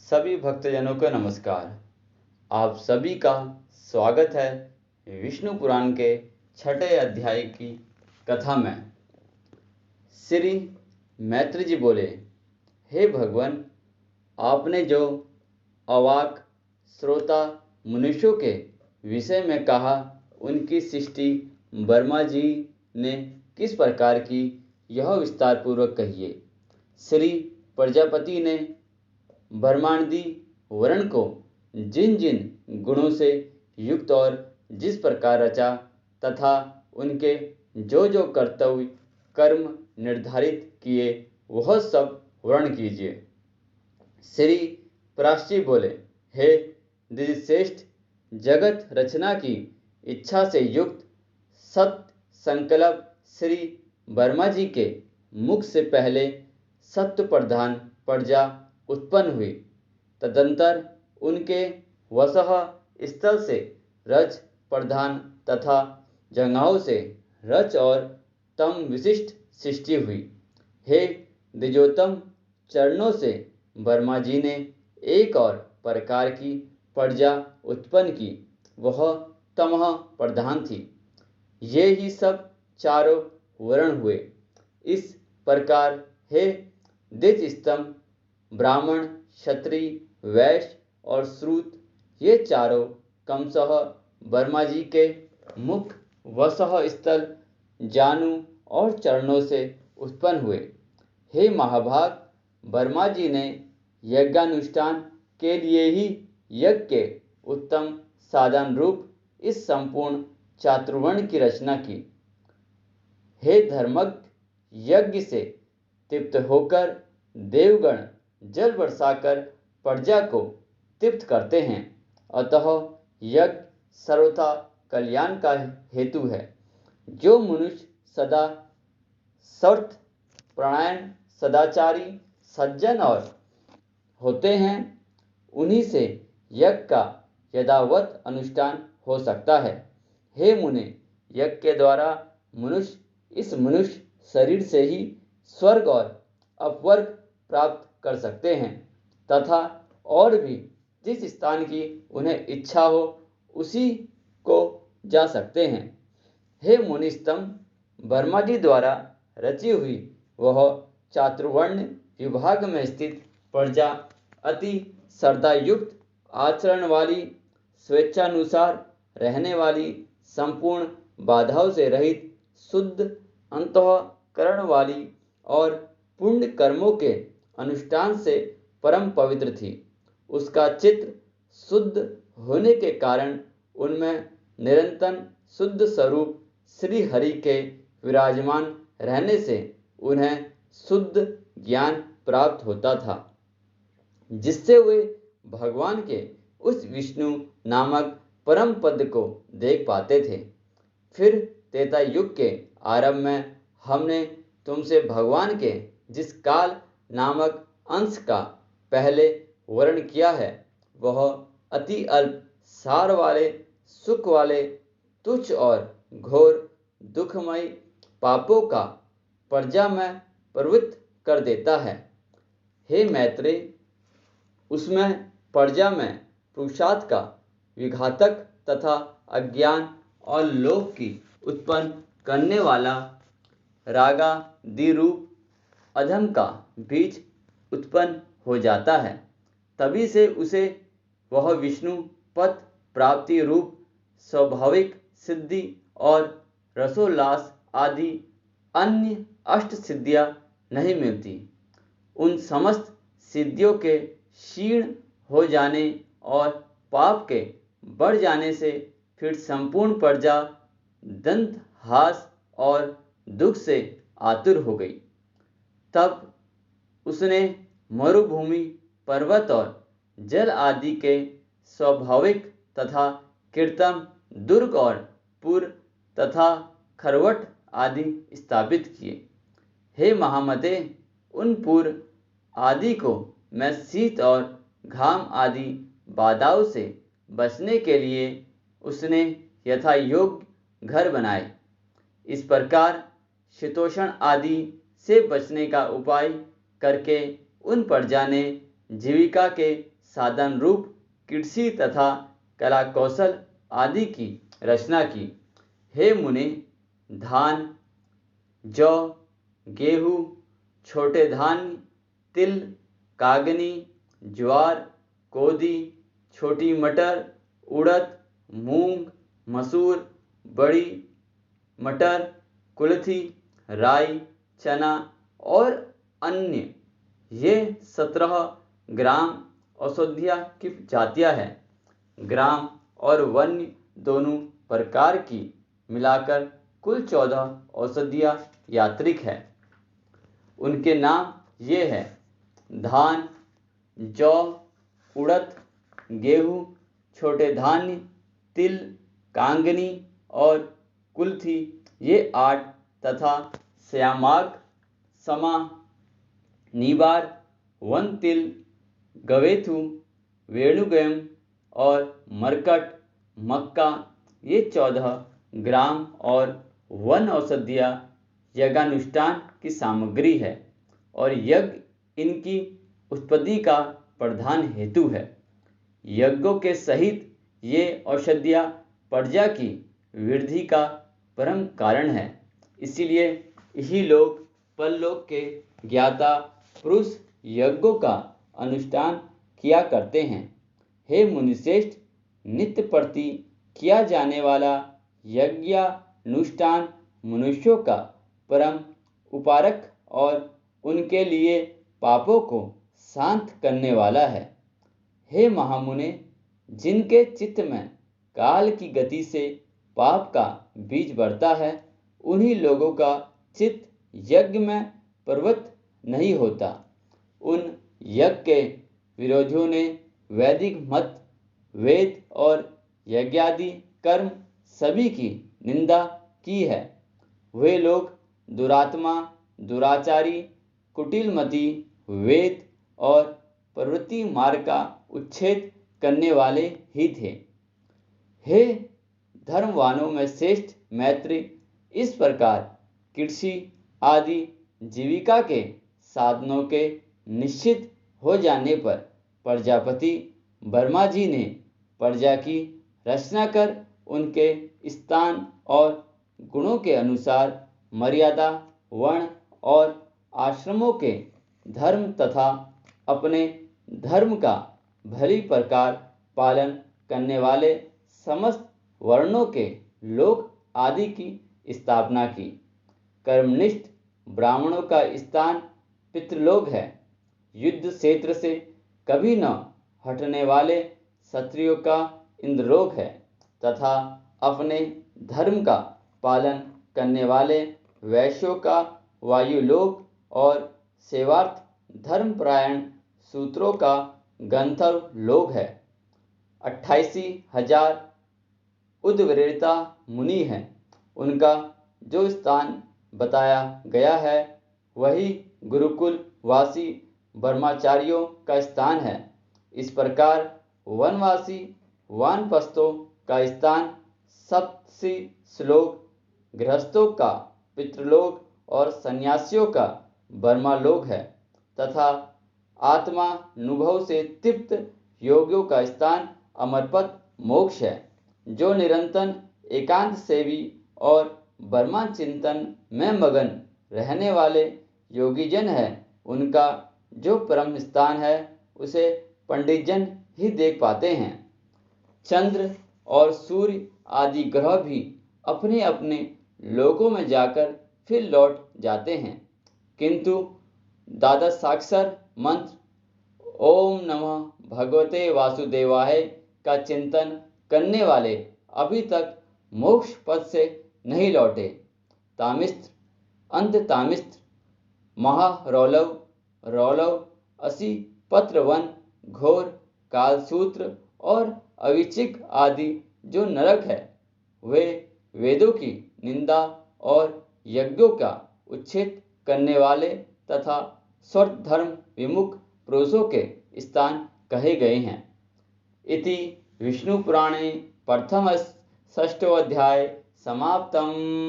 सभी भक्तजनों को नमस्कार। आप सभी का स्वागत है विष्णु पुराण के 6ठे अध्याय की कथा में। श्री मैत्री जी बोले, हे भगवान, आपने जो अवाक श्रोता मनुष्यों के विषय में कहा, उनकी सृष्टि ब्रह्मा जी ने किस प्रकार की, यह विस्तार पूर्वक कहिए। श्री प्रजापति ने ब्रह्मांडी वर्ण को जिन जिन गुणों से युक्त और जिस प्रकार रचा तथा उनके जो जो कर्तव्य कर्म निर्धारित किए, वह सब वर्ण कीजिए। श्री पराशर बोले, हे द्विजश्रेष्ठ, जगत रचना की इच्छा से युक्त सत्य संकल्प श्री ब्रह्मा जी के मुख से पहले सत्य प्रधान प्रजा उत्पन्न हुई। तदंतर उनके वसह स्थल से रज प्रधान तथा जंघाओं से रच और तम विशिष्ट सृष्टि हुई। हे द्विजोत्तम, चरणों से ब्रह्मा जी ने एक और प्रकार की प्रजा उत्पन्न की, वह तमह प्रधान थी। ये ही सब चारों वर्ण हुए। इस प्रकार हे द्विजस्तंभ, ब्राह्मण, क्षत्रिय, वैश्य और श्रूत, ये चारों क्रमशः ब्रह्मा जी के मुख, वसह स्थल, जानु और चरणों से उत्पन्न हुए। हे महाभाग, ब्रह्मा जी ने यज्ञानुष्ठान के लिए ही यज्ञ के उत्तम साधन रूप इस संपूर्ण चातुर्वर्ण की रचना की। हे धर्मज्ञ, यज्ञ से तृप्त होकर देवगण जल बरसाकर प्रजा को तृप्त करते हैं, अतः यज्ञ सर्वथा कल्याण का हेतु है। जो मनुष्य सदा सर्थ प्राणायण, सदाचारी, सज्जन और होते हैं, उन्हीं से यज्ञ का यथावत अनुष्ठान हो सकता है। हे मुने, यज्ञ के द्वारा मनुष्य इस मनुष्य शरीर से ही स्वर्ग और अपवर्ग प्राप्त कर सकते हैं तथा और भी जिस स्थान की उन्हें इच्छा हो, उसी को जा सकते हैं। हे मुनिस्तंभ, ब्रह्मा जी द्वारा रची हुई वह चातुर्वर्ण विभाग में स्थित प्रजा अति श्रद्धायुक्त आचरण वाली, स्वेच्छानुसार रहने वाली, संपूर्ण बाधाओं से रहित, शुद्ध अंतःकरण वाली और पुण्य कर्मों के अनुष्ठान से परम पवित्र थी। उसका चित्त शुद्ध होने के कारण उनमें निरंतर शुद्ध स्वरूप श्री हरि के विराजमान रहने से उन्हें शुद्ध ज्ञान प्राप्त होता था, जिससे वे भगवान के उस विष्णु नामक परम पद को देख पाते थे। फिर त्रेता युग के आरंभ में हमने तुमसे भगवान के जिस काल नामक अंश का पहले वर्णन किया है, वह अति अल्प सार वाले, सुख वाले, तुच्छ और घोर दुखमय पापों का प्रजा में प्रवृत्त कर देता है। हे मैत्रेय, उसमें प्रजा में पुरुषार्थ का विघातक तथा अज्ञान और लोभ की उत्पन्न करने वाला रागादि रूप अधम का बीज उत्पन्न हो जाता है। तभी से उसे वह विष्णु पद प्राप्ति रूप स्वाभाविक सिद्धि और रसोल्लास आदि अन्य अष्ट सिद्धियां नहीं मिलती। उन समस्त सिद्धियों के क्षीण हो जाने और पाप के बढ़ जाने से फिर संपूर्ण प्रजा दंत हास और दुख से आतुर हो गई। तब उसने मरुभूमि, पर्वत और जल आदि के स्वाभाविक तथा कृत्रिम दुर्ग और पुर तथा खरवट आदि स्थापित किए। हे महामते, उन पुर आदि को मैं शीत और घाम आदि बाधाओं से बचने के लिए उसने यथा योग्य घर बनाए। इस प्रकार शीतोष्ण आदि से बचने का उपाय करके उन प्रजा ने जीविका के साधन रूप कृषि तथा कला कौशल आदि की रचना की। हे मुने, धान, जौ, गेहूँ, छोटे धान्य, तिल, कागनी, ज्वार, कोदी, छोटी मटर, उड़द, मूंग, मसूर, बड़ी मटर, कुल्थी, राई, चना और अन्य ये 17 ग्राम औषधियाँ की जातियाँ हैं। ग्राम और वन्य दोनों प्रकार की मिलाकर कुल 14 औषधियाँ यात्रिक है। उनके नाम ये हैं: धान, जौ, उड़द, गेहूँ, छोटे धान्य, तिल, कांगनी और कुल्थी ये 8 तथा श्यामाक, समा, नीबार, वनतिल, गवेथु, वेणुगयम और मरकट, मक्का ये 14 ग्राम और वन औषधियाँ यज्ञानुष्ठान की सामग्री है और यज्ञ इनकी उत्पत्ति का प्रधान हेतु है। यज्ञों के सहित ये औषधियाँ प्रजा की वृद्धि का परम कारण है। इसीलिए यही लोग परलोक के ज्ञाता पुरुष यज्ञों का अनुष्ठान किया करते हैं। हे मुनिश्रेष्ठ, नित्य प्रति किया जाने वाला यज्ञानुष्ठान मनुष्यों का परम उपकारक और उनके लिए पापों को शांत करने वाला है। हे महामुने, जिनके चित्त में काल की गति से पाप का बीज बढ़ता है, उन्हीं लोगों का चित्त यज्ञ में प्रवृत्त नहीं होता। उन यज्ञ के विरोधियों ने वैदिक मत, वेद और यज्ञादि कर्म सभी की निंदा की है। वे लोग दुरात्मा, दुराचारी, कुटिलमती, वेद और प्रवृत्ति मार्ग का उच्छेद करने वाले ही थे। हे धर्मवानों में श्रेष्ठ मैत्री, इस प्रकार कृषि आदि जीविका के साधनों के निश्चित हो जाने पर प्रजापति ब्रह्मा जी ने प्रजा की रचना कर उनके स्थान और गुणों के अनुसार मर्यादा, वर्ण और आश्रमों के धर्म तथा अपने धर्म का भली प्रकार पालन करने वाले समस्त वर्णों के लोक आदि की स्थापना की। कर्मनिष्ठ ब्राह्मणों का स्थान पितृलोक है। युद्ध क्षेत्र से कभी न हटने वाले क्षत्रियों का इंद्रलोक है तथा अपने धर्म का पालन करने वाले वैश्यों का वायुलोक और सेवार्थ धर्मपरायण सूत्रों का गंधर्व लोक है। 88,000 उद्वरेता मुनि हैं। उनका जो स्थान बताया गया है वही गुरुकुल वासी ब्रह्मचारियों का स्थान है। इस प्रकार वनवासी वानप्रस्थों का स्थान सप्तर्षि श्लोक, गृहस्थों का पितृलोक और सन्यासियों का ब्रह्मलोक है तथा आत्मानुभव से तृप्त योगियों का स्थान अमरपद मोक्ष है। जो निरंतर एकांत सेवी और ब्रह्म चिंतन में मगन रहने वाले योगीजन है, उनका जो परम स्थान है उसे पंडितजन ही देख पाते हैं। चंद्र और सूर्य आदि ग्रह भी अपने अपने लोकों में जाकर फिर लौट जाते हैं, किंतु द्वादशाक्षर मंत्र ओम नमः भगवते वासुदेवाय का चिंतन करने वाले अभी तक मोक्ष पद से नहीं लौटे। तामिस्त्र, अंधतामिस्त्र, महारौलव, रौलव, असी पत्रवन, घोर, कालसूत्र और अविचिक आदि जो नरक है, वे वेदों की निंदा और यज्ञों का उच्छेद करने वाले तथा स्वधर्म विमुख पुरुषों के स्थान कहे गए हैं। इति विष्णु पुराणे प्रथम षष्ठोऽध्याय समाप्तम्।